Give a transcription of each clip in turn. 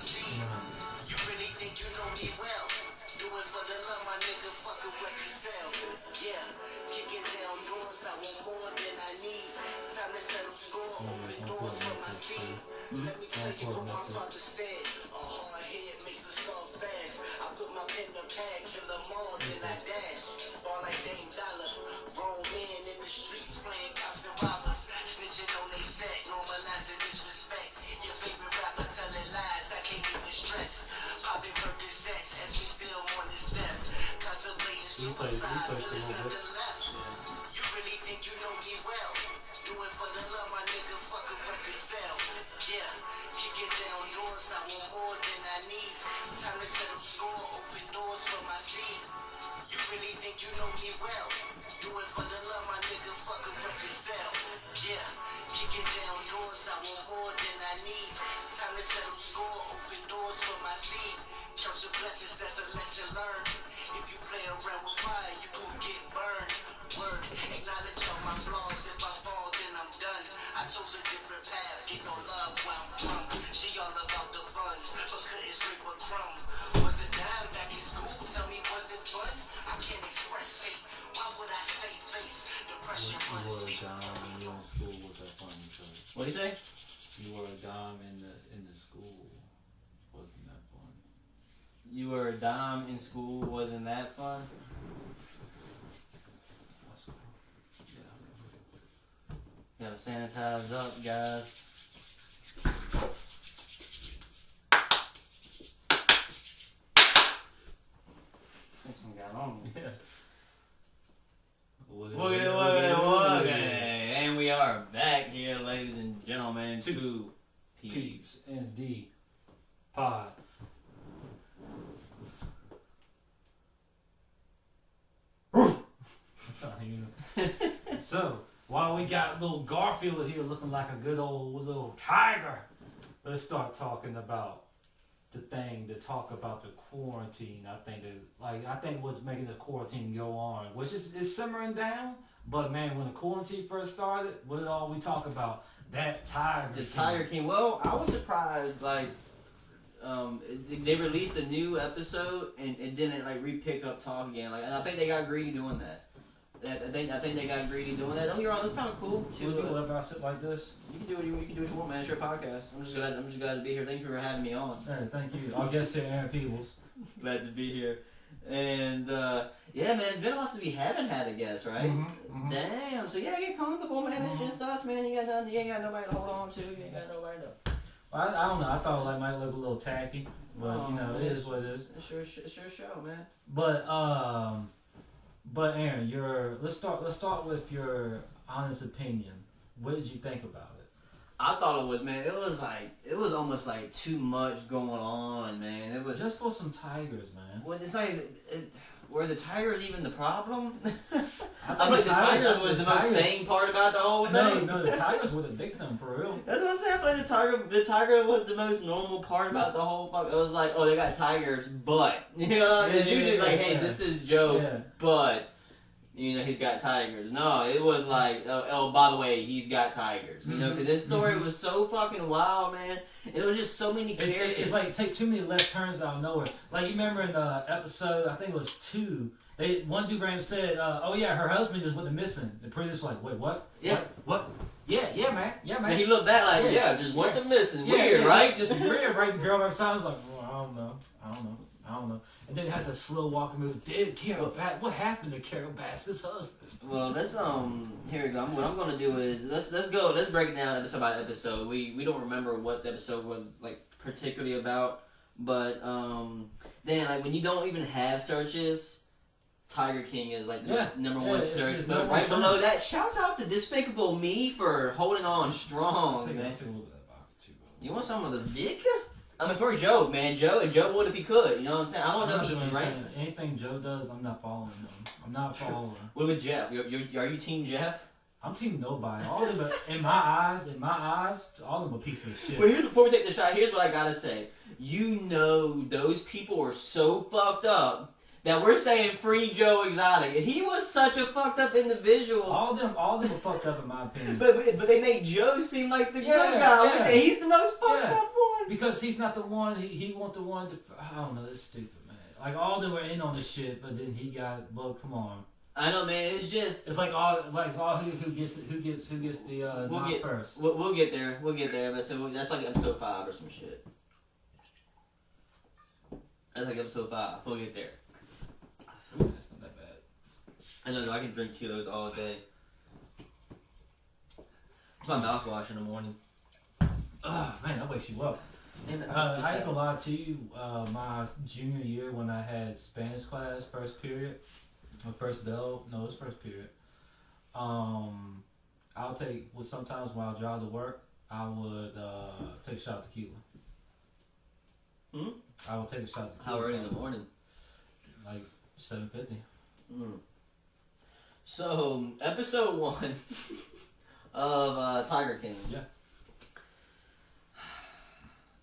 scene. You really think you know me well? Do it for the love, my nigga, fuck a record sale. Yeah, kicking down doors, I want more than I need. Time to settle score, open doors for my scene. Let me tell you what my father said. A hard head makes a soft fast. I put my pen to pad, kill them all, then I dash. Ball like Dame Dollar. Grown men in the streets playing cops and robbers. Snitching on they set, normalizing disrespect. Your favorite rapper telling lies, I can't even stress. Popping Percocets as we still on this death. Contemplating suicide, but there's nothing left. You really think you know me well? Do it for the love, my nigga, fuck a record sale. Yeah, kicking down doors, I want more than I need. Time to settle score, open doors for my scene. You really think you know me well? Do it for the love, my nigga, fuck a record sale. Yeah, kicking down doors, I want more than I need. Time to settle score, open doors for my scene. Church of blessings, that's a lesson learned. If you play around with fire, you gon' get burned. Word, acknowledge all my flaws. If I fall, then I'm done. I chose a different path, get no love where I'm from. She all about the funds, but couldn't scrape a crumb. Was it dime back in school? Tell me, was it fun? I can't express hate. Why would I say face? Depression runs deep. You in school was that fun? What do you say? You were a dime in the school. Wasn't that fun? You were a dime in school. Wasn't that fun? That's cool. Yeah. Gotta sanitize up, guys. There's some guy on me. Yeah. Woogity. And we are back here, ladies and gentlemen, to Peeps and D Pod. So, while we got little Garfield here looking like a good old little tiger, let's start talking about the thing to talk about the quarantine. I think what's making the quarantine go on, which is simmering down. But man, when the quarantine first started, what did all we talk about? That Tiger The King. Tiger King. Well, I was surprised. They released a new episode and didn't re-pick up talk again. And I think they got greedy doing that. I think they got greedy doing that. Don't get me wrong, it's kind of cool. Would you ever I sit like this? You can do what you want, man. It's your podcast. I'm just glad to be here. Thank you for having me on. Hey, thank you. Our guest here, Aaron Peebles. Glad to be here. And yeah, man, it's been a while since we haven't had a guest, right? Mm-hmm. Damn. So yeah, get comfortable, man. It's just us, man. You ain't got nobody to hold on to. You ain't got nobody to. Well, I don't know. I thought it might look a little tacky, but it is what it is. It's your show, man. But Aaron, let's start with your honest opinion. What did you think about it? I thought it was almost like too much going on, man. It was just for some tigers, man. Well, it's like, were the tigers even the problem? I thought the tigers was the most sane part about the whole thing. No, the tigers were the victim for real. That's what I'm saying. I feel like the tiger was the most normal part about the whole fuck. It was like, oh, they got tigers, but it's usually hey, this is Joe, but. He's got tigers. No, it was like, oh, by the way, he's got tigers. Because this story was so fucking wild, man. It was just so many characters. It's like take too many left turns out of nowhere. Like you remember in the episode, I think it was 2. One dude ran said, "Oh yeah, her husband just went missing." The previous like, "Wait, what? Yeah, what? Yeah, man. And he looked back like, just went missing. Weird, right? It's weird, right? The girl every time was like, well, I don't know. And then it has a slow walking move. Did Carole Baskin? What happened to Carole Baskin's husband? Well, let's here we go. What I'm gonna do is let's break it down episode by episode. We don't remember what the episode was particularly about, but then when you don't even have searches, Tiger King is the number one search. But right below that, shouts out to Despicable Me for holding on strong, man. You want some of the Vic? I mean, for Joe, man. Joe would if he could. You know what I'm saying? I don't know if he drank. Anything Joe does, I'm not following him. I'm not following him. What about Jeff? Are you team Jeff? I'm team nobody. All of them, in my eyes, all of them a piece of shit. Well, before we take the shot, here's what I gotta say. Those people are so fucked up that we're saying free Joe Exotic. He was such a fucked up individual. All them were fucked up in my opinion. But they make Joe seem like the good guy. Yeah. He's the most fucked Yeah. up one. Because he's not the one. He want the one. I don't know. It's stupid, man. Like all of them were in on the shit, but then he got. Well, come on. I know, man. It's just. It's like all who gets the knock first. We'll get there. We'll get there. But so that's like episode 5 or some shit. That's like episode 5. We'll get there. Ooh, that's not that bad. I know. I can drink 2 of those all day. It's my mouthwash in the morning. Man, that wakes you up. I ain't gonna lie to you. My junior year when I had Spanish class, first period, or first bell, no, it was first period. I'll take. Well, sometimes when I drive to work, I would take a shot of tequila. I would take a shot of tequila. How early in the morning? Like 7:50. So episode 1 of Tiger King. Yeah.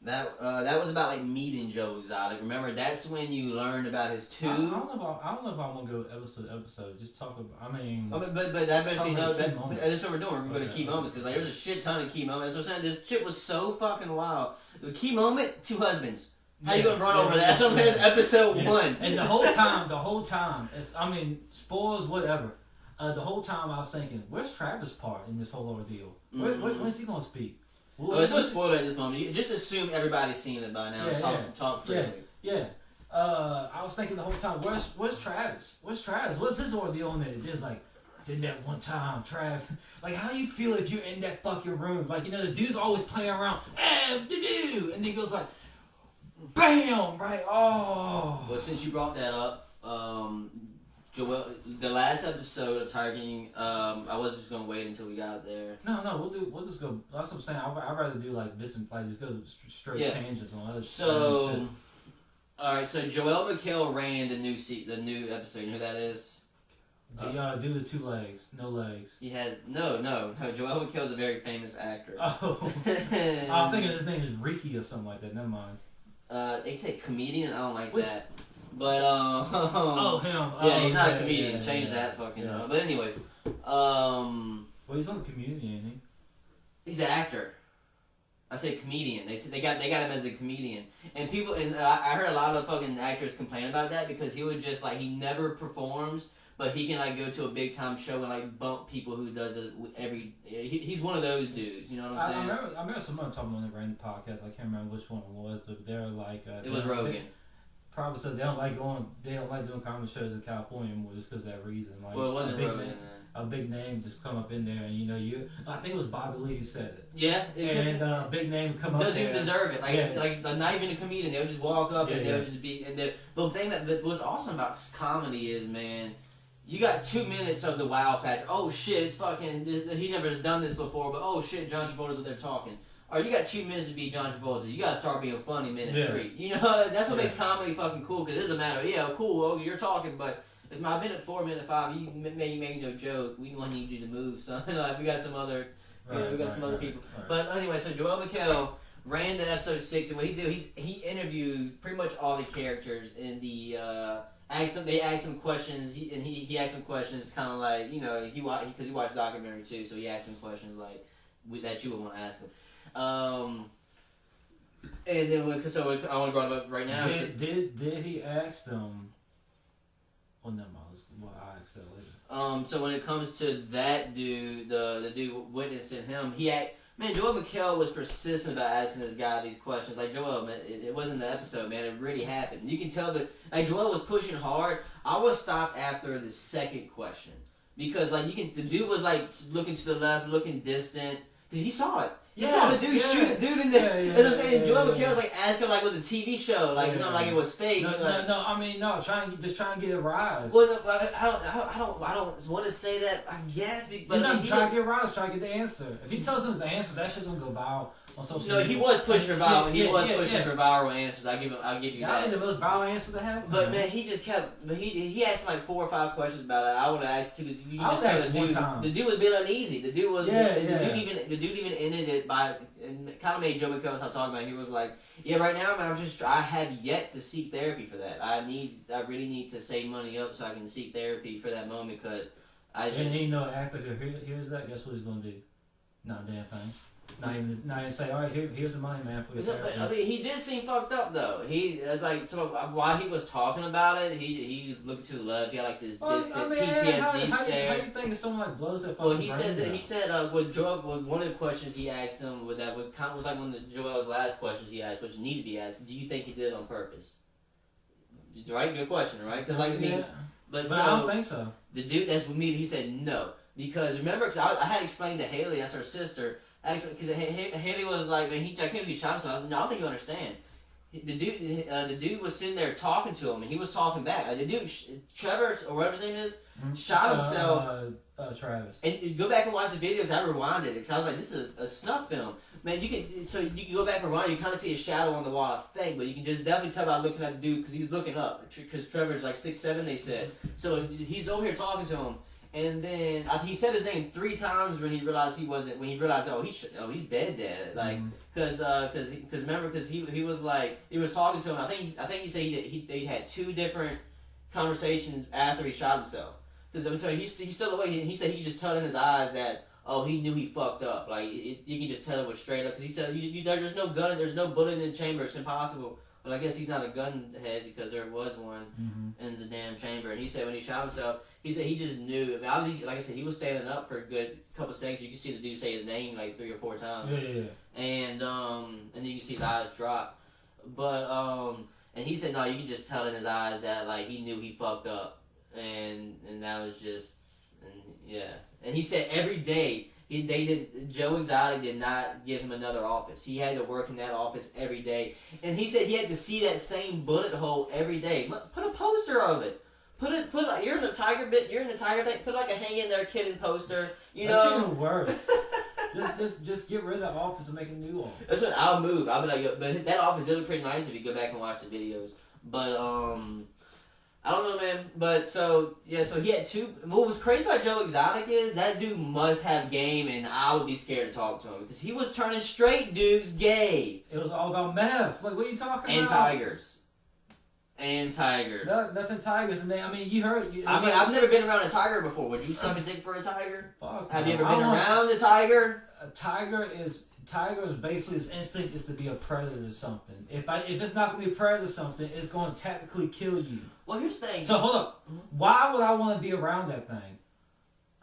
That was about like meeting Joe Exotic. Remember, that's when you learned about his I don't know if I want to go episode to episode. Just talk about. I mean, but that basically about knows key moments. that's what we're doing. We're going to Okay. key moments because like there's a shit ton of key moments. That's what I'm saying. This shit was so fucking wild. The key moment: 2 husbands. How you gonna run over that? That's what I'm saying. It's episode 1. And the whole time, it's, I mean, spoilers, whatever. The whole time I was thinking, where's Travis' part in this whole ordeal? When's he gonna speak? There's no spoiler at this moment. You just assume everybody's seen it by now. Talk freely. Yeah. I was thinking the whole time, where's Travis? Where's Travis? What's his ordeal in it? There's like, did that one time, Trav. Like, how you feel if you're in that fucking room? Like, you know, the dude's always playing around, and then he goes like, bam, right? Oh. Well, since you brought that up, Joel, the last episode of Tiger King, I was just gonna wait until we got there. No, we'll just go. That's what I'm saying. I'd rather do like this and like just go straight tangents on other shit. So, all right. So Joel McHale ran the new episode. You know who that is? Do the 2 legs, no legs. He has no. Joel McHale's a very famous actor. Oh, I'm thinking his name is Ricky or something like that. Never mind. They say comedian. I don't like that. But oh, him. Yeah, he's not a comedian. Yeah, Change that fucking. But anyways, well, he's on the Community, ain't he? He's an actor. I say comedian. They got him as a comedian, and people I heard a lot of fucking actors complain about that because he would just like he never performs, but he can like go to a big time show and like bump people who does it every. He's one of those dudes. You know what I'm saying? I remember someone talking on the random podcast. I can't remember which one it was, but they're like it was Rogan. Probably said they don't like doing comedy shows in California anymore just because of that reason. Like, well, it wasn't Rogan. A big name just come up in there, and you know I think it was Bobby Lee who said it. Yeah, and a big name would come up there. Doesn't even deserve it. Like not even a comedian. They would just walk up and they would just be. And but the thing that was awesome about comedy is, man, you got 2 minutes of the wow factor. Oh shit, it's fucking. He never has done this before, but oh shit, John Travolta's what they're talking. Or you got 2 minutes to be John Travolta. You gotta start being funny minute 3. You know that's what makes comedy fucking cool. Cause it doesn't matter. Yeah, cool. Oh, you're talking, but if my minute 4, minute 5, you make no joke. We want need you to move. So like we got some other, some other people. Right. But anyway, so Joel McHale ran the episode 6, and what he did, he interviewed pretty much all the characters in the. They asked him questions. He asked him questions, kind of like because he watched documentary too. So he asked him questions like that you would want to ask him. And then I want to go up right now. Did he ask them? Well, never mind. I'll ask that later. So when it comes to that dude, the dude witnessing him, Joel McHale was persistent about asking this guy these questions. Like Joel, man, it wasn't the episode, man. It really happened. You can tell that like Joel was pushing hard. I was stopped after the second question because like the dude was like looking to the left, looking distant because he saw it. You saw the dude shoot a dude in the. As I'm saying, Joel McHale was like asking like it was a TV show, like like it was fake. No. I mean, no. Try and get a rise. Well, no, I don't want to say that. I guess, but try to get a rise. Try to get the answer. If he tells him the answer, that shit's gonna go viral. on social No, media. he was pushing for viral. He was pushing yeah. for viral answers. I'll give you Y'all that. ain't the most viral answer to have. But man, he just kept. But he asked like 4 or 5 questions about it. I would have asked too. Cause you I just was tell asked the one dude. time. The dude was being uneasy. The dude was. Yeah, The dude even ended it by. And kind of made Joe McCall stop talking about it. He was like, "Yeah, right now, man, I have yet to seek therapy for that. I really need to save money up so I can seek therapy for that moment because I." And you know, actor here's that. Guess what he's gonna do? Not a damn thing. Not even say, all right, here's the money, man, for your therapy. I mean, he did seem fucked up though. He while he was talking about it, he looked to the left. He had like this distant PTSD how you think someone like blows that fucking Well, he said brain that out? he said one of the questions he asked him was kind of was like one of Joel's last questions he asked, which needed to be asked. Do you think he did it on purpose? Right, good question, right? Because like I mean, but I don't think so. The dude that's with me, he said no because remember, because I had explained to Haley, that's her sister. Because Haley was like, man, I can't be shot himself. I was like, no, I don't think you understand. The dude was sitting there talking to him, and he was talking back. The dude, Trevor, or whatever his name is, shot himself. Travis. And you go back and watch the videos. I rewinded it because I was like, this is a snuff film. Man, you can go back and rewind. You kind of see a shadow on the wall, I think, but you can just definitely tell by looking at the dude because he's looking up. Because Trevor's like 6'7", they said. So he's over here talking to him. And then he said his name 3 times when he realized he wasn't. When he realized, he's dead. Like, because he was like he was talking to him. I think he said they had 2 different conversations after he shot himself. Because I'm telling you, he's still awake. He said he could just tell in his eyes that he knew he fucked up. Like you can just tell it was straight up. Because he said there's no gun, there's no bullet in the chamber. It's impossible. But I guess he's not a gun head because there was one in the damn chamber. And he said when he shot himself, he said he just knew. I mean, obviously, like I said, he was standing up for a good couple seconds. You can see the dude say his name like 3 or 4 times. Yeah. And then you can see his eyes drop. But and he said no, you can just tell in his eyes that like he knew he fucked up. And that was just And he said every day. Joe Exotic did not give him another office. He had to work in that office every day, and he said he had to see that same bullet hole every day. Put a poster of it. Put like you're in the tiger bit. You're in the tiger thing. Put like a hang in there kidding poster. That's even worse. just get rid of the office and make a new office. That's what I'll move. I'll be like, but that office it'll look pretty nice if you go back and watch the videos. But I don't know, man. But so he had 2. What was crazy about Joe Exotic is that dude must have game, and I would be scared to talk to him because he was turning straight dudes gay. It was all about meth. Like, what are you talking and about? And tigers. Nothing tigers. And I mean, you heard. I've never been around a tiger before. Would you suck a dick for a tiger? Fuck. Have you ever been around a tiger? A tiger is basically its instinct is to be a predator or something. If it's not gonna be a predator or something, it's gonna tactically kill you. Well, here's the thing. So hold up. Why would I want to be around that thing?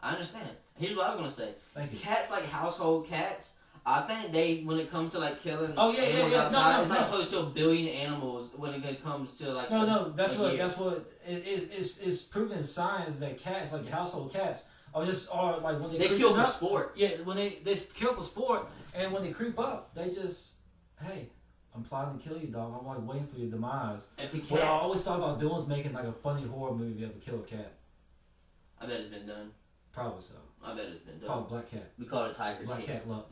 I understand. Here's what I was gonna say. Thank you. Cats like household cats. I think when it comes to like killing animals outside, it's like close to 1 billion animals when it comes to like. That's what it is. It's proven in science that cats, like household cats, are like when they kill for sport. Yeah, when they kill for sport, and when they creep up, they just I'm plotting to kill you, dog. I'm like waiting for your demise. What I always thought about doing is making like a funny horror movie of a kill a cat. I bet it's been done. Probably so. I bet it's been done. Called Black Cat. We call it Tiger Black King. Cat Luck.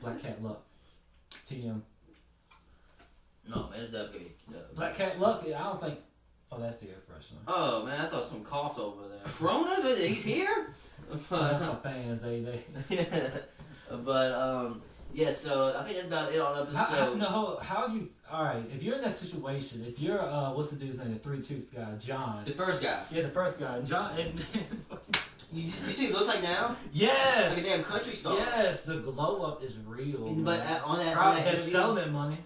Black Cat Luck. TM. No, man, it's definitely Black Cat Luck. I don't think. Oh, that's the air freshener. Oh man, I thought someone coughed over there. Corona? He's here? That's my fans. They. But so I think that's about it on episode. How'd you? All right, if you're in that situation, if you're what's the dude's name? The 3-tooth guy, John. The first guy. Yeah, the first guy, John. And you see what it looks like now? Yes. Like a damn country star. Yes, the glow up is real. But on that that's settlement money.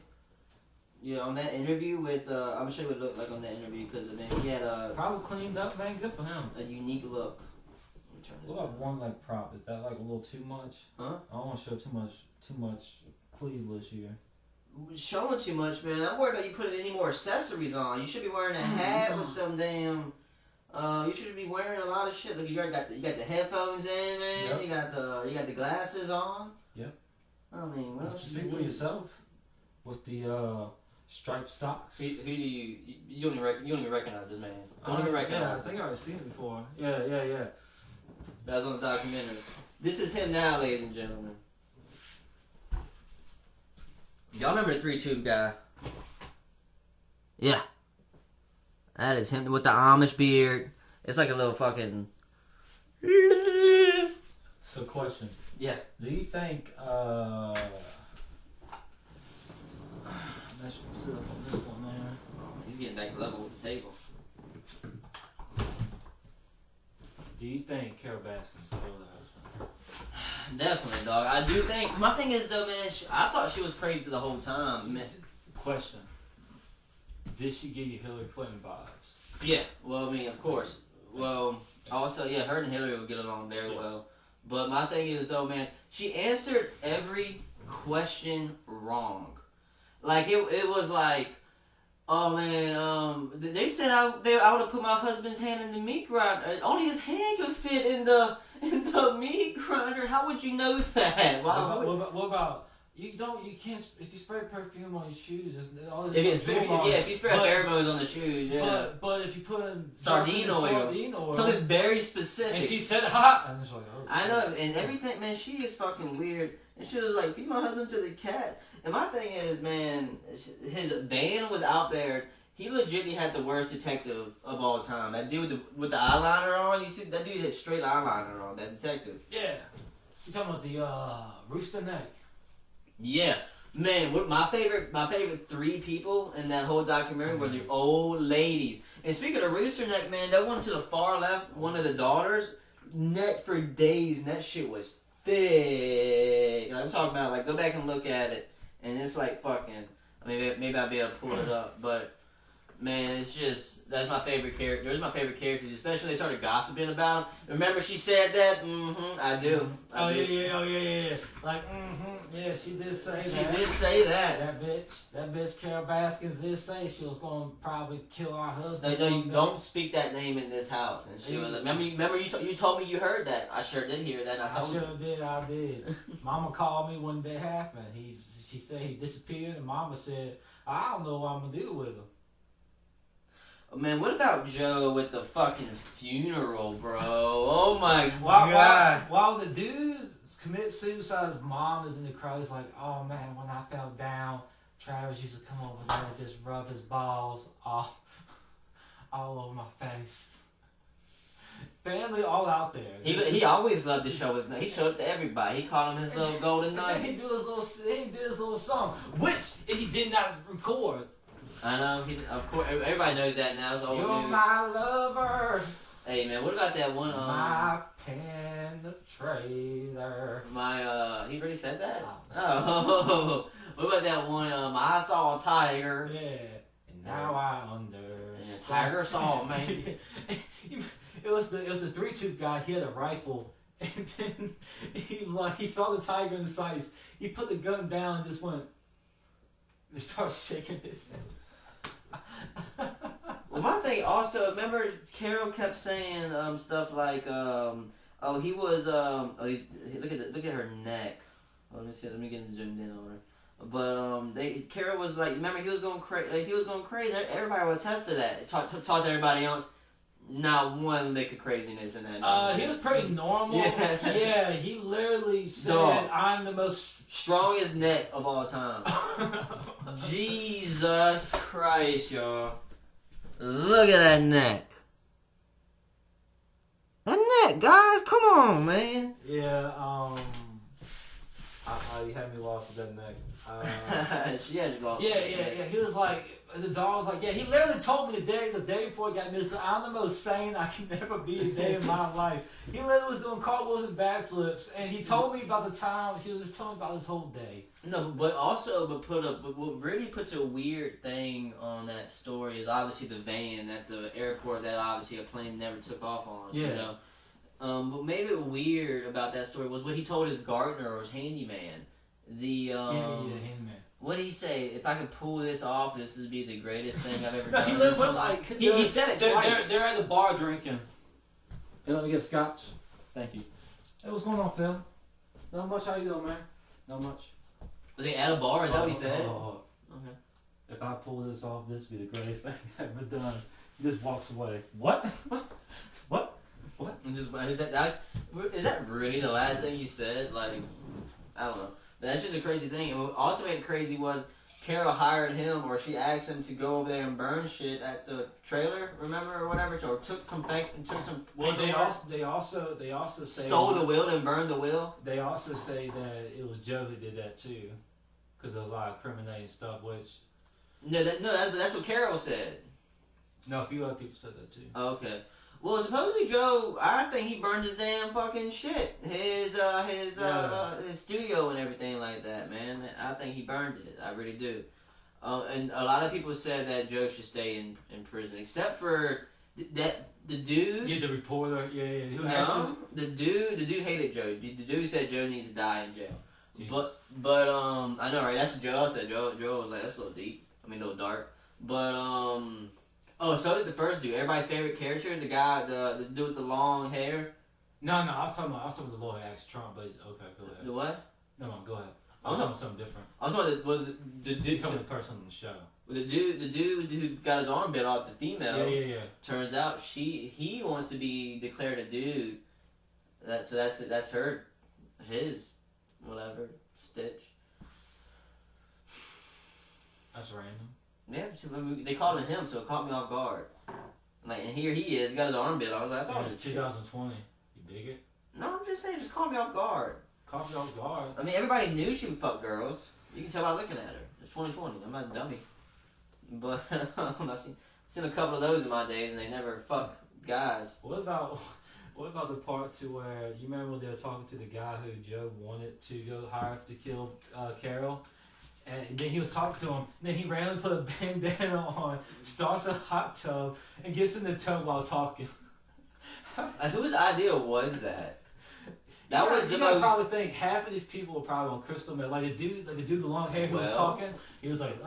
Yeah, on that interview with I'm gonna show you what it looked like on that interview because he had probably cleaned up, man. Good for him. A unique look. What about one like prop? Is that like a little too much? Huh? I don't want to show too much cleavage here. Showing too much, man. I'm worried about you putting any more accessories on. You should be wearing a hat with some damn. You should be wearing a lot of shit. Look, you got the headphones in, man. Yep. You got the glasses on. Yep. I mean, what else? Speak for yourself. With the striped socks. Who do you don't even recognize this man? Don't even recognize. Yeah, I think I've seen it before. Yeah. That was on the documentary. This is him now, ladies and gentlemen. Y'all remember the 3-tube guy? Yeah. That is him with the Amish beard. It's like a little fucking... So, question. Yeah. Do you think, let's sit up on this one, man. He's getting back level with the table. Do you think Carole Baskin killed her husband? Definitely, dog. I do think... My thing is, though, man, I thought she was crazy the whole time. Man. Question. Did she give you Hillary Clinton vibes? Yeah. Well, I mean, of course. Well, also, yeah, her and Hillary will get along very well. But my thing is, though, man, she answered every question wrong. Like, it was like, oh, man, they said I would have put my husband's hand in the meat grinder. Only his hand could fit in the meat grinder. How would you know that? What about you can't, if you spray perfume on your shoes, all this if you spray pheromones on the shoes, yeah. But if you put in sardine oil, something very specific. And she said hot, and it's like, oh. I know, and everything, man, she is fucking weird. And she was like, feed my husband to the cat. And my thing is, man, his band was out there. He legitimately had the worst detective of all time. That dude with the eyeliner on, you see, that dude had straight eyeliner on, that detective. Yeah. You talking about the rooster neck? Yeah. Man, my favorite 3 people in that whole documentary were the old ladies. And speaking of rooster neck, man, that one to the far left, one of the daughters, neck for days, and that shit was thick. You know, I'm talking about, like, go back and look at it, and it's like fucking, maybe I'll be able to pull it up, but man, it's just, that's my favorite character. Those are my favorite characters, especially when they started gossiping about him. Remember she said that? I do. I do. Yeah. Like, yeah, she did say that. She did say that. That bitch Carole Baskin did say she was going to probably kill our husband. No, you don't speak that name in this house. And she was like, remember you told me you heard that. I sure did hear that. I did. Mama called me when that happened. She said he disappeared, and Mama said, I don't know what I'm going to do with him. Man, what about Joe with the fucking funeral, bro? Oh my god. While the dude commits suicide, his mom is in the crowd. He's like, oh man, when I fell down, Travis used to come over there and just rub his balls all over my face. Family all out there. He always loved to show his name. He showed it to everybody. He called him his little golden nugget. He did his little song, which he did not record. I know, of course, everybody knows that now. It's old You're news. my lover. Hey man, what about that one? My penetrator. He already said that? Oh. What about that one? I saw a tiger. Yeah. And now I understand. And the tiger saw me. It was the 3-tooth guy. He had a rifle, and then he was like, he saw the tiger in the sights. He put the gun down and just went. And started shaking his head. Well, my thing also, remember Carole kept saying stuff like, he was, look at her neck. Let me get zoomed in on her. But Carole was like, remember he was going crazy. Everybody would attest to that. Talk to everybody else. Not one lick of craziness in that. He was pretty normal. Yeah, he literally said, I'm the most strongest neck of all time. Jesus Christ, y'all. Look at that neck. That neck, guys. Come on, man. Yeah, you had me lost with that neck. She had you lost. Yeah. He was like, the dog was like, yeah. He literally told me the day before he got missing, I'm the most sane I can never be a day in my life. He literally was doing cartwheels and backflips, and he told me about the time. He was just telling me about his whole day. No, but what really puts a weird thing on that story is obviously the van at the airport that obviously a plane never took off on. Yeah. You know? What made it weird about that story was what he told his gardener or his handyman. Handyman. What did he say? If I could pull this off, this would be the greatest thing I've ever done. He said it twice. They're at the bar drinking. Hey, let me get scotch. Thank you. Hey, what's going on, Phil? Not much. How you doing, man? Not much. Was he at a bar? Is that what he said? Okay. If I pull this off, this would be the greatest thing I've ever done. He just walks away. What? What? And is that really the last thing he said? Like, I don't know. But that's just a crazy thing. And what also made it crazy was Carole hired him, or she asked him to go over there and burn shit at the trailer, remember, or whatever. So took some Well, they also say stole the wheel and burned the wheel. They also say that it was Joe who did that too, because there was a lot of incriminating stuff. Which That's what Carole said. no, a few other people said that too. Okay. Well, supposedly Joe, I think he burned his damn fucking shit, his studio and everything like that, man. I think he burned it. I really do. And a lot of people said that Joe should stay in prison, except for the dude. Yeah, the reporter. Yeah. Who No, actually, the dude hated Joe. The dude said Joe needs to die in jail. Jesus. But I know, right? That's what Joe said. Joe was like, that's a little deep. I mean, a little dark. But oh, so did the first dude. Everybody's favorite character, the guy, the dude with the long hair. No, I was talking about the lawyer asked Trump, but okay, go ahead. The what? No, go ahead. I was talking about something different. I was talking about the You dude. told me the person on the show. The dude who got his arm bit off, the female. Yeah. Turns out he wants to be declared a dude. That's his whatever stitch. That's random. Yeah, they called him, so it caught me off guard. Like, and here he is, got his arm bit off. I was like, I thought Yeah, it was it's 2020. You dig it? No, I'm just saying, just caught me off guard. Caught me off guard. I mean, everybody knew she would fuck girls. You can tell by looking at her. It's 2020. I'm not a dummy. But I've seen a couple of those in my days, and they never fuck guys. What about the part to where you remember when they were talking to the guy who Joe wanted to go hire to kill Carole? And then he was talking to him. And then he randomly put a bandana on, starts a hot tub, and gets in the tub while talking. Whose idea was that? That was the you most. probably think half of these people were probably on crystal meth. Like the dude with the long hair who was talking, he was like,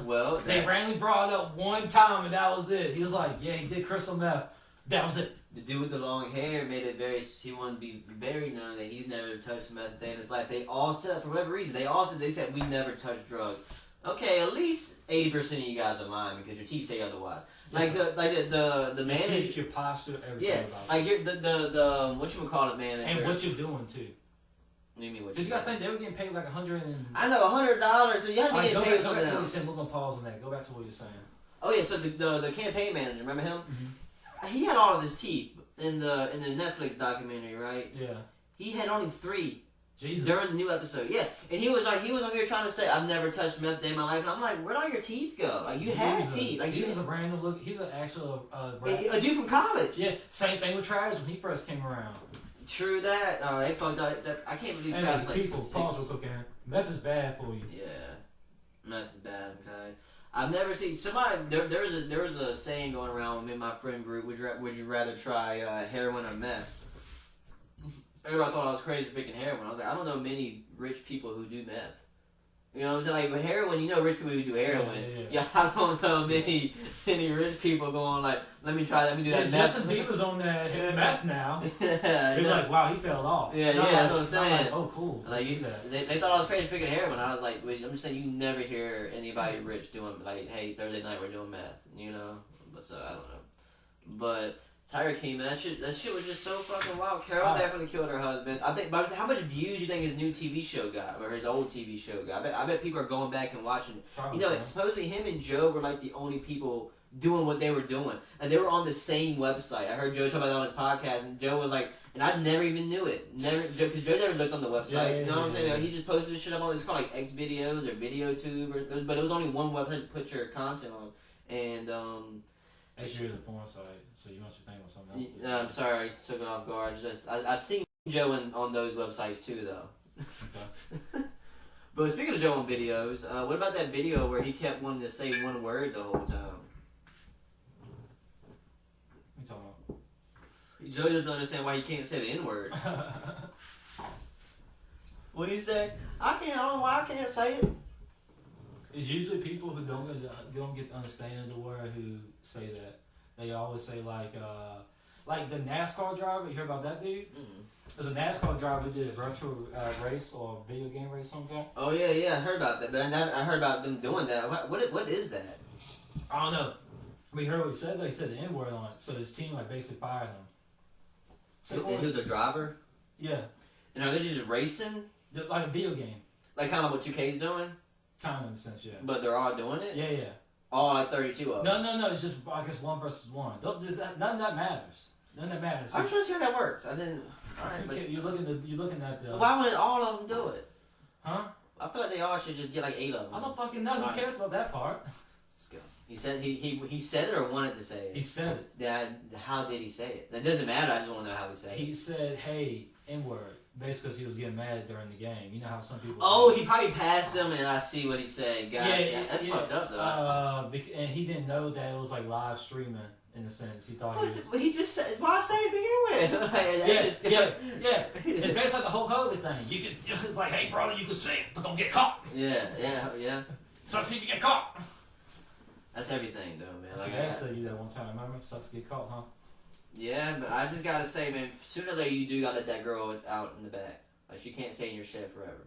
Well, they randomly brought it up one time, and that was it. He was like, yeah, he did crystal meth. That was it. The dude with the long hair made it very. He wanted to be very known that he's never touched meth a day in his life. They all said, for whatever reason, they said we never touched drugs. Okay, at least 80% of you guys are lying because your teeth say otherwise. Like the manager, your teeth, your posture, everything. yeah, about like you're the what manager, and what you're doing too. What do you mean what? Because you got to think they were getting paid like $100 and. I know $100, so you have to get paid go something back to what you else. said. We're gonna pause on that. Go back to what you're saying. Oh yeah, so the campaign manager, remember him? Mm-hmm. He had all of his teeth in the Netflix documentary, right? Yeah. He had only 3 Jesus. during the new episode. Yeah, and he was up here trying to say, "I've never touched meth a day in my life," and I'm like, "Where'd all your teeth go? Like you had teeth. Like he you was a random look. He's an actual a dude from college." Yeah. Same thing with Travis when he first came around. True that. They fucked up. I can't believe And Travis like people, 6. pause real quick, Aaron. Meth is bad for you. Yeah, meth is bad. Okay, I've never seen somebody. There was a saying going around with me and my friend group. Would you rather try heroin or meth? Everybody thought I was crazy for picking heroin. I was like, I don't know many rich people who do meth. You know what I'm saying? Like with heroin, you know rich people who do heroin. Yeah, I don't know many rich people going like, let me do that meth. Justin Bieber's on that meth now. Yeah, They're like, wow, he fell off. Yeah, that's what I'm saying. Like, oh, cool. Like they thought I was crazy for picking heroin. I was like, wait, I'm just saying you never hear anybody rich doing like, hey, Thursday night we're doing meth. You know, but so I don't know. But Tiger King, man, that shit was just so fucking wild. Carole definitely killed her husband. I think, but how much views do you think his new TV show got, or his old TV show got? I bet people are going back and watching it. Probably you know, so. supposedly him and Joe were like the only people doing what they were doing, and they were on the same website. I heard Joe talk about that on his podcast, and Joe was like, and I never even knew it, because Joe never looked on the website. You know what I'm saying? Like, he just posted this shit up on. It's called like X videos or VideoTube, but it was only one website to put your content on, and Actually, it's a porn site, so you must be thinking of something else. I'm sorry, took it off guard. I've seen Joe on those websites too, though. Okay. But speaking of Joe on videos, what about that video where he kept wanting to say one word the whole time? What you talking about? Joe doesn't understand why he can't say the N word. What do you say? I don't know why I can't say it. It's usually people who don't get the understanding of the word who say that. They always say like the NASCAR driver. You hear about that dude? There's a NASCAR driver who did a virtual race or video game race something. Oh yeah, I heard about that. But I heard about them doing that. What is that? I don't know. We heard what he said. They said the N word on it, so his team like basically fired him. So he was a driver. Yeah. And are they just racing? like a video game, Like kind of what 2K's doing, kind of in a sense, yeah. but they're all doing it. Yeah. All like 32 of them. No. It's just I guess 1 versus 1. None of that matters. None of that matters. I'm trying to see how that works. I didn't. All right, but You're looking at the. why wouldn't all of them do it? Huh? I feel like they all should just get like 8 of them. I don't fucking know. Who cares about that part? Let's go. He said he said it or wanted to say it. He said it. How did he say it? That doesn't matter. I just want to know how he said it. He said, "Hey, N-word," basically because he was getting mad during the game. You know how some people. Oh, he probably passed him, and I see what he said. Guys, Yeah, that's fucked up though. And he didn't know that it was like live streaming in a sense. He thought He just said, "Why say it to begin with?" yeah. It's basically like the Hulk Hogan thing. You can. It's like, hey, brother, you can sing, but don't get caught. Yeah. Sucks if you get caught. That's everything, though, man. Like I said you that one time. Remember? Sucks to get caught, huh? Yeah, but I just gotta say, man, sooner or later you do gotta let that girl out in the back. Like, she can't stay in your shed forever.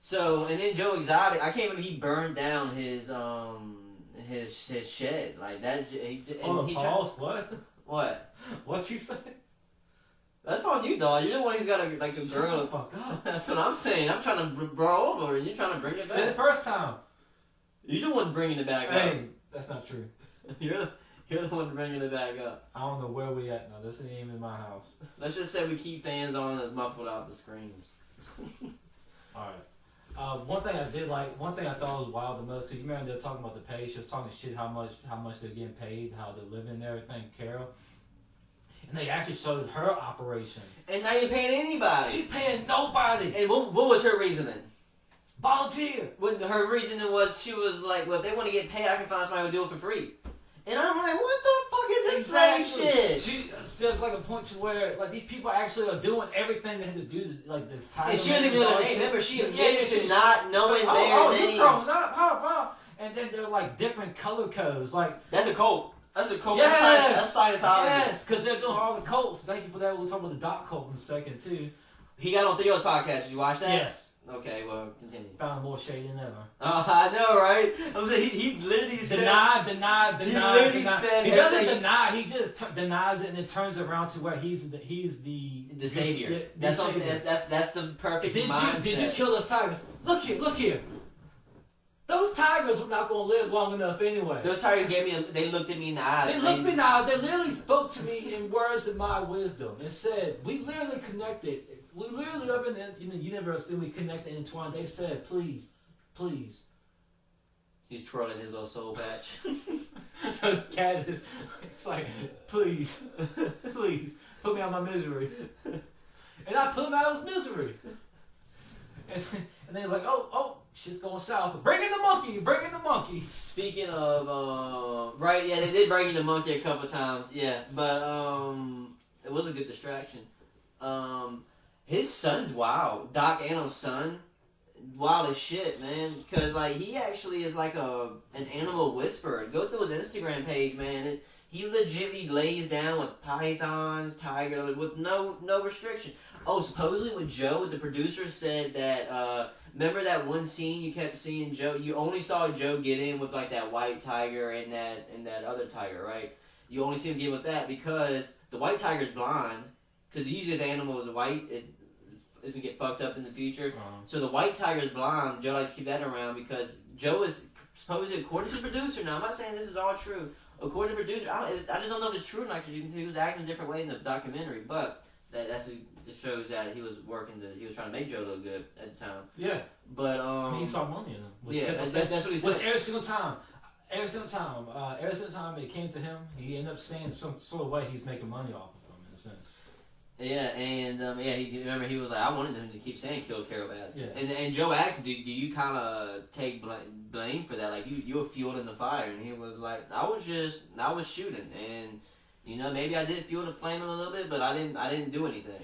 So, and then Joe Exotic, I can't believe he burned down his shed. Like, that's... What? What? What you say? That's on you, dog. You're the one who's got a girl. Shut the fuck up. That's what I'm saying. I'm trying to bro over and you're trying to bring it back. Said it first time. You're the one bringing it back up. Hey, that's not true. You're the one bringing it back up. I don't know where we at now. This ain't even my house. Let's just say we keep fans on and muffled out the screams. Alright. One thing I thought was wild the most, because you remember they're talking about the pay, she was talking shit how much they're getting paid, how they're living and everything, Carole. And they actually showed her operations. And not even paying anybody. She's paying nobody. And what was her reasoning? Volunteer. What her reasoning was, she was like, well, if they want to get paid, I can find somebody who'll do it for free. And I'm like, what the fuck is this slave shit? There's like a point to where like these people actually are doing everything they had to do to like the title. And she doesn't even know their name. Remember, she admitted to not knowing their names. And then they're like different color codes. Like that's a cult. That's a cult. Yes, that's Scientology. Yes, because they're doing all the cults. Thank you for that. We'll talk about the dot cult in a second too. He got on Theo's podcast. Did you watch that? Yes. Okay, well, continue. Found more shade than ever. I know, right? he literally said... Deny. He literally said... He doesn't deny, he just denies it and then turns around to where he's the savior. That's what I'm saying. That's the perfect mindset. Did you kill those tigers? Look here. Those tigers were not going to live long enough anyway. Those tigers they looked at me in the eyes. They looked me in the eyes. They literally spoke to me in words of my wisdom and said, we literally connected. We literally up in the universe and we connected and entwined. They said, please. He's twirling his little soul patch. The cat is, it's like, please, put me out of my misery. And I put him out of his misery. And then he's like, oh, shit's going south. Bring in the monkey. Speaking of, right, yeah, they did bring in the monkey a couple times, yeah. But, it was a good distraction. His son's wild. Doc Anno's son, wild as shit, man. Because, like, he actually is like an animal whisperer. Go through his Instagram page, man. He legitimately lays down with pythons, tigers, with no restriction. Oh, supposedly with Joe, the producer said that, remember that one scene you kept seeing Joe? You only saw Joe get in with, like, that white tiger and that other tiger, right? You only see him get in with that because the white tiger's blind. Because usually if the animal is white, it's going to get fucked up in the future. So the white tiger is blind. Joe likes to keep that around because Joe is supposedly, according to the producer, now I'm not saying this is all true. According to the producer, I just don't know if it's true or not because he was acting a different way in the documentary. But it shows that he was he was trying to make Joe look good at the time. Yeah. But, he saw money in him. Yeah, that's what he said. Every single time it came to him, he ended up saying some sort of way he's making money off of him in a sense. Yeah, and remember he was like, I wanted him to keep saying kill Carole Baskin. Yeah. And Joe asked him, do you kind of take blame for that? Like you were fueling the fire, and he was like, I was shooting, and maybe I did fuel the flame a little bit, but I didn't do anything,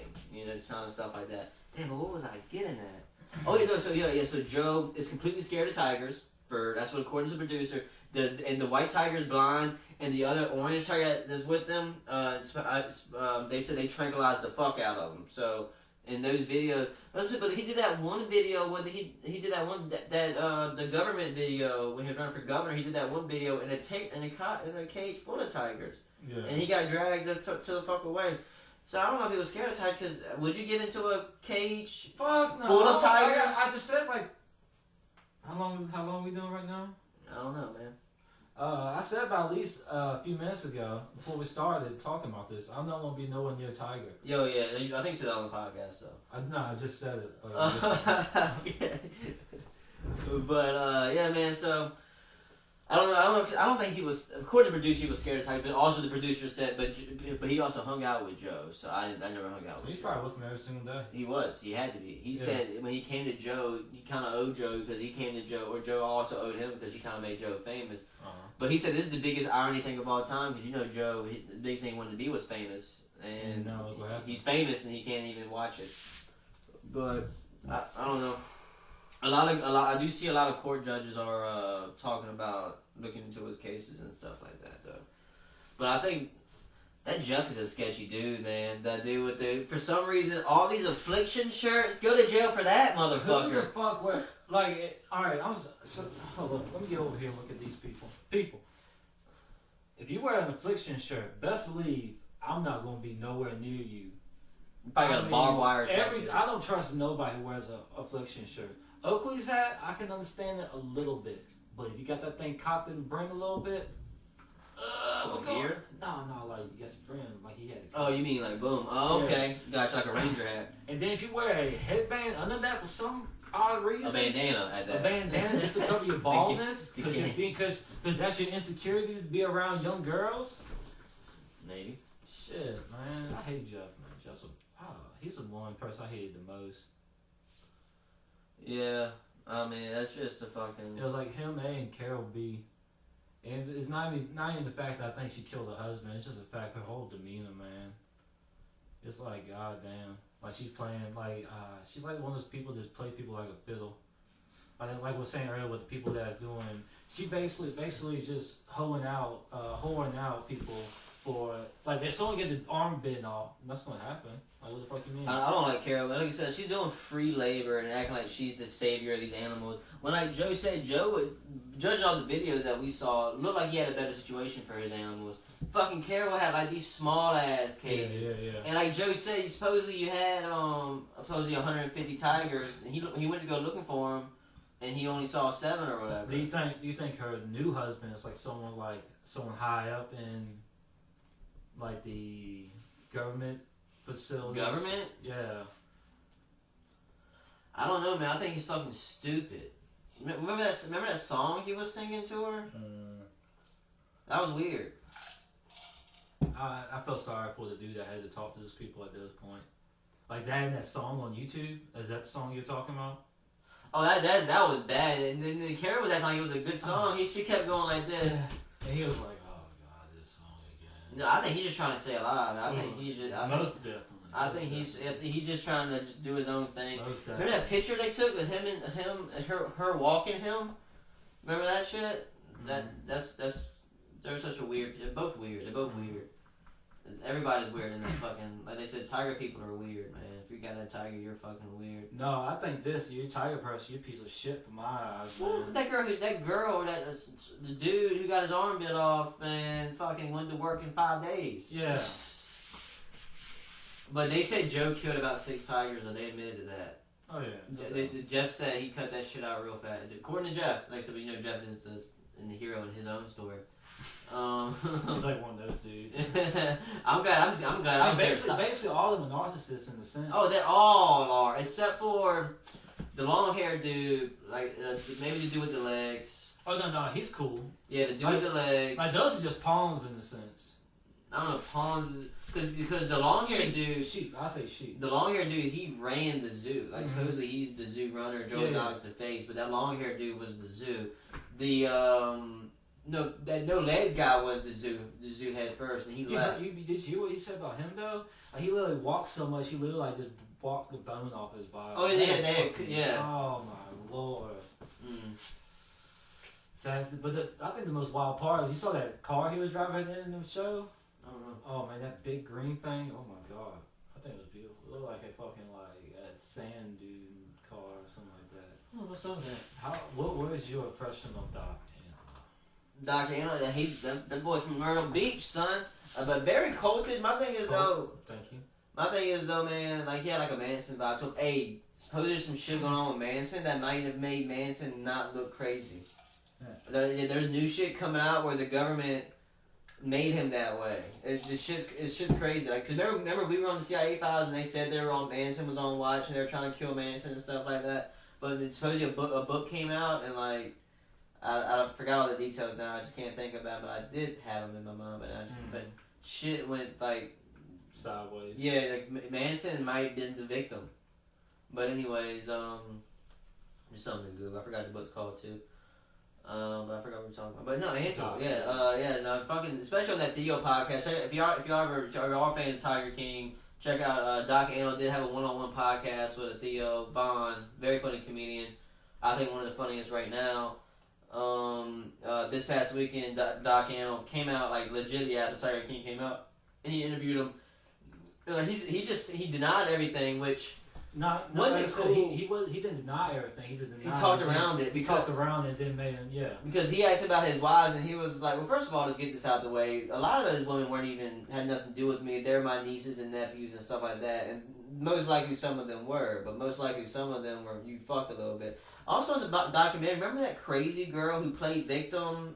kind of stuff like that. Damn, but what was I getting at? Oh yeah, so Joe is completely scared of tigers. That's what according to the producer. And the white tiger's blind, and the other orange tiger that's with them, they said they tranquilized the fuck out of him. So in those videos, but he did that one video when he did that one the government video when he was running for governor. He did that one video in a cage full of tigers, and he got dragged to the fuck away. So I don't know if he was scared of tigers. Because would you get into a cage? Fuck no. Full of tigers? I just said like, how long we doing right now? I don't know, man. I said about at least a few minutes ago before we started talking about this. I'm not gonna be nowhere near a tiger. Yo, yeah, I think you said that on the podcast though. No, I just said it. Like, But yeah, man. So I don't know. I don't think he was. According to the producer, he was scared of tigers. But also the producer said, but he also hung out with Joe. So I never hung out with. he's Joe. probably with him every single day. He was. He had to be. He Yeah. said when he came to Joe, he kind of owed Joe because he came to Joe, or Joe also owed him because he kind of made Joe famous. But he said this is the biggest irony thing of all time because you know Joe, the biggest thing he wanted to be was famous, and now look what happened. he's famous and he can't even watch it. But I don't know. A lot. I do see a lot of court judges are talking about looking into his cases and stuff like that though. But I think that Jeff is a sketchy dude, man. That dude with the for some reason all these affliction shirts. Go to jail for that, Who the motherfucker. fuck? What? Like, all right. Hold on. Let me get over here and look at these people. People, if you wear an affliction shirt, best believe I'm not gonna be nowhere near you. You probably got a barbed wire tattoo. I don't trust nobody who wears a affliction shirt. Oakley's hat, I can understand it a little bit, but if you got that thing cocked in the brim a little bit, Like here? No, like you got your brim, like he had it. Oh, you mean like boom? Oh, okay. Gotcha, like a ranger hat. And then if you wear a headband under that for some odd reason, A bandana at that. a bandana just to cover your baldness, because that's your insecurity to be around young girls. Maybe. Shit, man, I hate Jeff, man. He's the one person I hated the most. Yeah, I mean that's just a fucking. It was like him, A, and Carole B. And it's not even the fact that I think she killed her husband. It's just the fact her whole demeanor, man. It's like goddamn, like she's playing like she's like one of those people that just play people like a fiddle. Like we were saying earlier with the people that's doing. She basically just hoeing out people for like if someone get the arm bitten off, that's gonna happen. Like what the fuck you mean? I don't like Carole, but like you said, she's doing free labor and acting like she's the savior of these animals. When like Joe said, Joe would judging all the videos that we saw, looked like he had a better situation for his animals. Fucking Carole had like these small ass cages. Yeah. And like Joe said, supposedly you had supposedly 150 tigers, and he went to go looking for them, and he only saw 7 or whatever. Do you think her new husband is like someone high up in like the government facility? Government? Yeah. I don't know, man. I think he's fucking stupid. Remember that song he was singing to her? That was weird. I felt sorry for the dude that had to talk to those people at this point. Like that in that song on YouTube. Is that the song you're talking about? Oh, that was bad. And then Carole was acting like it was a good song. She kept going like this. And he was like, "Oh God, this song again." No, I think he's just trying to stay alive. I think he's just. Most definitely. I think he's just trying to just do his own thing. Most Remember definitely. that picture they took with him and her walking him? Remember that shit? That's they're such a weird. They're both weird. Everybody's weird in that fucking. Like they said, tiger people are weird, man. If you got that tiger, you're fucking weird. No, I think you're a tiger person. You're a piece of shit for my eyes, man. Well, the dude who got his arm bit off, man, fucking went to work in 5 days. Yeah. But they said Joe killed about 6 tigers, and they admitted to that. Oh yeah. Jeff said he cut that shit out real fast. According to Jeff, like I said, Jeff is the hero in his own story. He's like one of those dudes. I'm glad. Basically, all of them are narcissists in the sense. Oh, they all are, except for the long-haired dude, like maybe the dude with the legs. Oh no, he's cool. Yeah, the dude with the legs. Like those are just pawns in a sense. I don't know, pawns. Because the long-haired dude... Sheep. I say sheep. The long-haired dude, he ran the zoo. Like, supposedly he's the zoo runner. Joe's obviously the face, but that long-haired dude was the zoo. The, that no legs guy was the zoo head first, and he left. Did you hear what he said about him, though? Like, he literally walked so much, he literally, like, just walked the bone off his body. Oh, yeah. Oh, my Lord. But I think the most wild part is, you saw that car he was driving in the show? I don't know. Oh man, that big green thing! Oh my God, I think it was beautiful. It looked like a fucking a sand dune car or something like that. Oh, what's up with that? What was your impression of Doc Dr. Anna, that boy from Myrtle Beach, son. But very cultish. My thing is though. Thank you. My thing is though, man, like he had like a Manson vibe. So, hey, supposedly there's some shit going on with Manson that might have made Manson not look crazy. Yeah. There's new shit coming out where the government made him that way. It's shit's crazy. Like, cause remember we were on the CIA files and they said they were on Manson was on watch and they were trying to kill Manson and stuff like that. But supposedly a book came out and like I forgot all the details now. I just can't think about it. But I did have them in my mind, but shit went like sideways. Yeah, like Manson might have been the victim. But anyways, just something to Google. I forgot the book's called too. But I forgot what we were talking about. But no, Anton, no, fucking, especially on that Theo podcast. If y'all fans of Tiger King, check out Doc Antle did have a one-on-one podcast with a Theo Vaughn, very funny comedian. I think one of the funniest right now. This past weekend, Doc Antle came out like legit after Tiger King came out, and he interviewed him. He denied everything, which. Wasn't cool. He didn't deny everything. He talked around it. He talked around it and then made him, Because he asked about his wives and he was like, well, first of all, let's get this out of the way. A lot of those women had nothing to do with me. They're my nieces and nephews and stuff like that. And most likely some of them were, but most likely some of them were, you fucked a little bit. Also in the documentary, remember that crazy girl who played victim?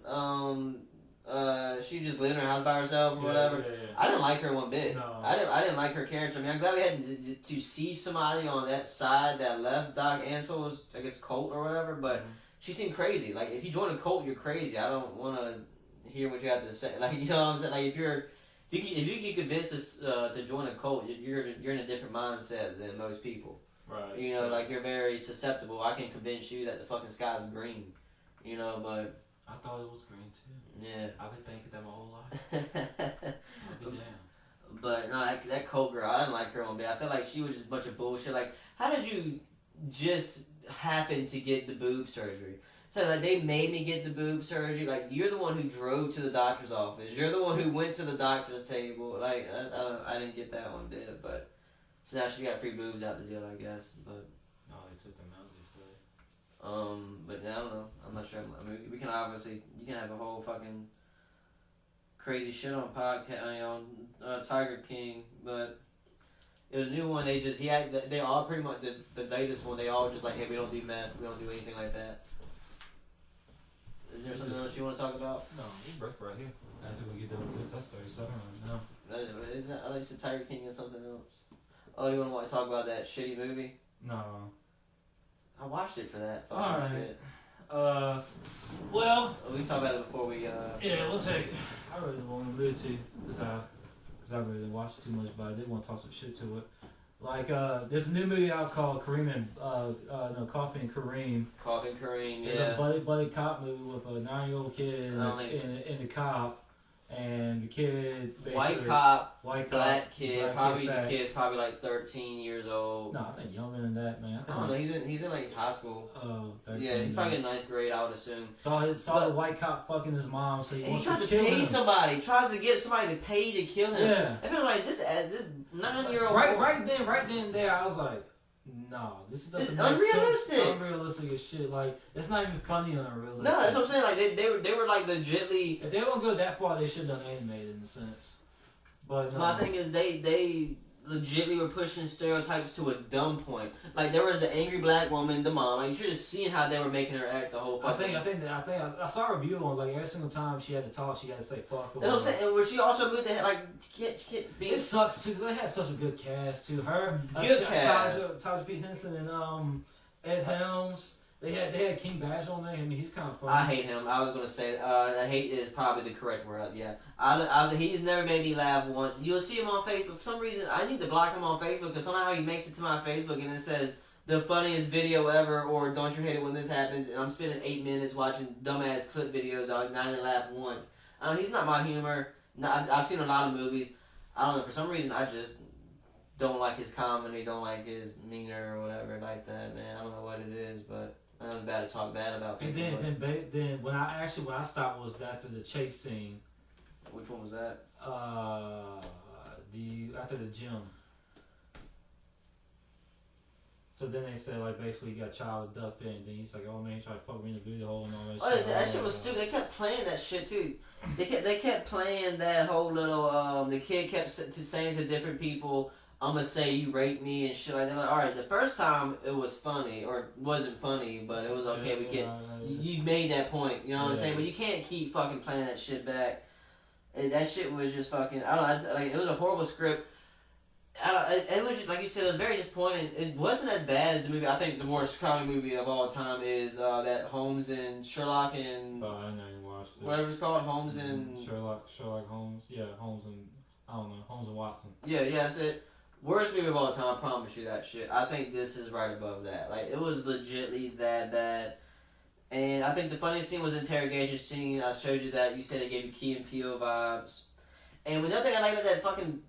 She just lived in her house by herself or whatever. Yeah. I didn't like her one bit. No. I didn't like her character. I mean, I'm glad we had to see somebody on that side that left Doc Antle's, I guess, cult or whatever. But she seemed crazy. Like, if you join a cult, you're crazy. I don't want to hear what you have to say. Like, you know what I'm saying? Like, if you get convinced us to join a cult, you're in a different mindset than most people. Right. You know, like you're very susceptible. I can convince you that the fucking sky's green. You know, but. I thought it was green too. Yeah. I've been thinking that my whole life. I'll be damn. But no, that cult girl, I didn't like her one bit. I felt like she was just a bunch of bullshit. Like, how did you just happen to get the boob surgery? So like they made me get the boob surgery. Like you're the one who drove to the doctor's office. You're the one who went to the doctor's table. Like I didn't get that one bit. But so now she got free boobs out the deal, I guess. But no, they took them out this way. but I don't know. I'm not sure. I mean, we can obviously you can have a whole fucking crazy shit on podcast on Tiger King, but it was a new one. They all pretty much the latest one. They all just like, hey, we don't do meth. We don't do anything like that. Is there something else you want to talk about? No, we break right here. After we get done with this, that's 37 right now. Isn't that, I thought you said Tiger King or something else. Oh, you want to talk about that shitty movie? No. I watched it for that fucking Alright. shit. Well. We can talk about it before we. Yeah, we'll take. I really want to read to because I really didn't watch it too much, but I did want to talk some shit to it. Like, there's a new movie out called Coffee and Kareem. Coffee and Kareem, yeah. It's a buddy cop movie with a 9-year-old kid and the cop. And the kid, white cop, black kid, probably the kid's probably like 13 years old. No, I think younger than that, man. I don't know. He's in like high school. Oh, 13, yeah, he's probably in 9th grade, I would assume. Saw the white cop fucking his mom, so he tries to pay him. somebody. Tries to get somebody to pay to kill him. Yeah, I feel like this 9-year-old. Right then there, I was like, no, this doesn't make unrealistic. Sense. Unrealistic as shit. Like, it's not even funny or unrealistic. No, that's what I'm saying. Like they were like legitly. If they won't go that far, they should have done animated in a sense. But my thing is they legitly were pushing stereotypes to a dumb point. Like there was the angry black woman, the mom. Like you should have seen how they were making her act the whole fucking. I saw a review on like every single time she had to talk, she had to say fuck. That's what I'm saying. And where she also moved to like it sucks too. They had such a good cast too. Her, good cast. Taj P. Henson and Ed Helms. They had King Badger on there. I mean, he's kind of funny. I hate him. I was gonna say hate is probably the correct word. Yeah, he's never made me laugh once. You'll see him on Facebook. For some reason, I need to block him on Facebook because somehow he makes it to my Facebook and it says the funniest video ever or don't you hate it when this happens. And I'm spending 8 minutes watching dumbass clip videos on and I didn't laugh once. He's not my humor. No, I've seen a lot of movies. I don't know. For some reason, I just don't like his comedy. Don't like his demeanor or whatever like that. Man, I don't know what it is, but. I was bad to talk bad about people. And then when I stopped was after the chase scene. Which one was that? After the gym. So then they said like basically he got child abducted and then he's like, oh man, he tried to fuck me in the video hole and all that shit. Oh, that shit was stupid. They kept playing that shit too. They kept playing that whole little the kid kept saying to different people, I'm gonna say you raped me and shit like that. Like, all right, the first time it was funny, or wasn't funny, but it was okay. We get you made that point. You know what I'm saying? But you can't keep fucking playing that shit back. That shit was just fucking. I don't know. Like, it was a horrible script. It was just like you said. It was very disappointing. It wasn't as bad as the movie. I think the worst comedy movie of all time is that Holmes and Sherlock and Oh, I know you watched it. whatever it's called, Holmes and Sherlock Holmes. Yeah, Holmes and I don't know, Holmes and Watson. yeah, that's it. Worst movie of all time. I promise you that shit. I think this is right above that. Like, it was legitly that bad. And I think the funniest scene was the interrogation scene. I showed you that. You said it gave you Key and Peele vibes. And another thing I like about that fucking.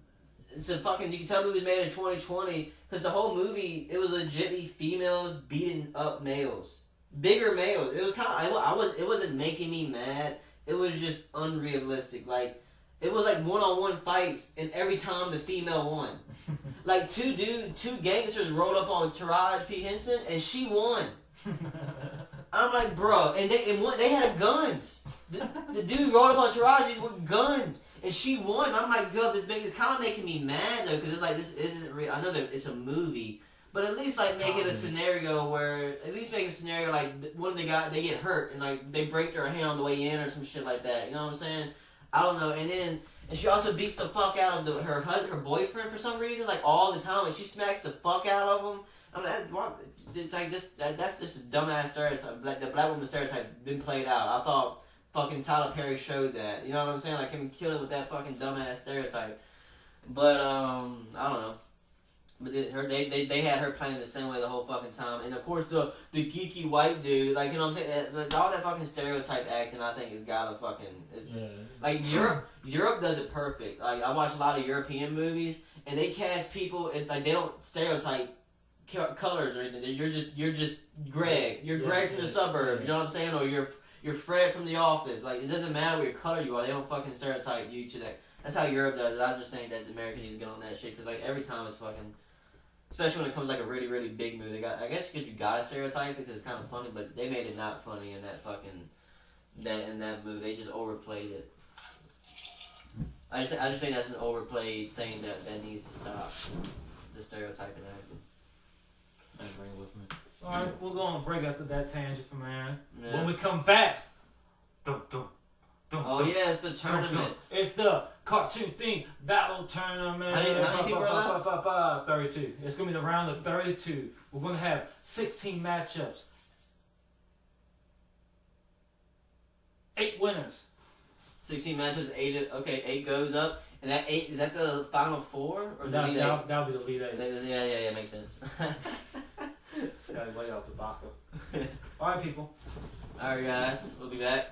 It's a fucking. You can tell the movie was made in 2020 because the whole movie it was legitly females beating up males, bigger males. It was kind of. It wasn't making me mad. It was just unrealistic. Like, it was like one-on-one fights, and every time the female won. Like, two gangsters rolled up on Taraji P. Henson, and she won. I'm like, bro, and they had guns. The dude rolled up on Taraji with guns, and she won. I'm like, yo, this kind of making me mad though, because it's like, this isn't real. I know that it's a movie, but at least like make it a scenario where like one of the guys they get hurt and like they break their hand on the way in or some shit like that. You know what I'm saying? I don't know. And she also beats the fuck out of her boyfriend for some reason, like all the time. Like, she smacks the fuck out of him. I'm like, that's just a dumbass stereotype. The black woman stereotype been played out. I thought fucking Tyler Perry showed that. You know what I'm saying? Like, him kill it with that fucking dumbass stereotype. But I don't know. But they had her playing the same way the whole fucking time. And of course the geeky white dude, like, you know what I'm saying? All that fucking stereotype acting, I think, has gotta fucking. Like, Europe does it perfect. Like, I watch a lot of European movies, and they cast people, and like, they don't stereotype colors or anything. You're just Greg. You're Greg from the suburbs. You know what I'm saying? Or you're Fred from The Office. Like, it doesn't matter what your color you are. They don't fucking stereotype you to that. That's how Europe does it. I just think that the Americans need to get on that shit, because like every time it's fucking. Especially when it comes to like a really, really big movie. I guess because you gotta stereotype because it's kind of funny, but they made it not funny in that fucking in that movie. They just overplayed it. I just think that's an overplayed thing that needs to stop. The stereotyping acting. Bring it with me. All right, we're gonna break after that tangent for man. Yeah. When we come back, yeah, it's the tournament. It's the cartoon theme battle tournament. How many people are left? 32. It's gonna be the round of 32. We're gonna have 16 matchups. 8 winners. 16 matches, 8 goes up. And that 8, is that the final 4? Or That'll be the lead 8. Yeah, makes sense. Gotta lay out the baka. Alright, people. Alright, guys, we'll be back.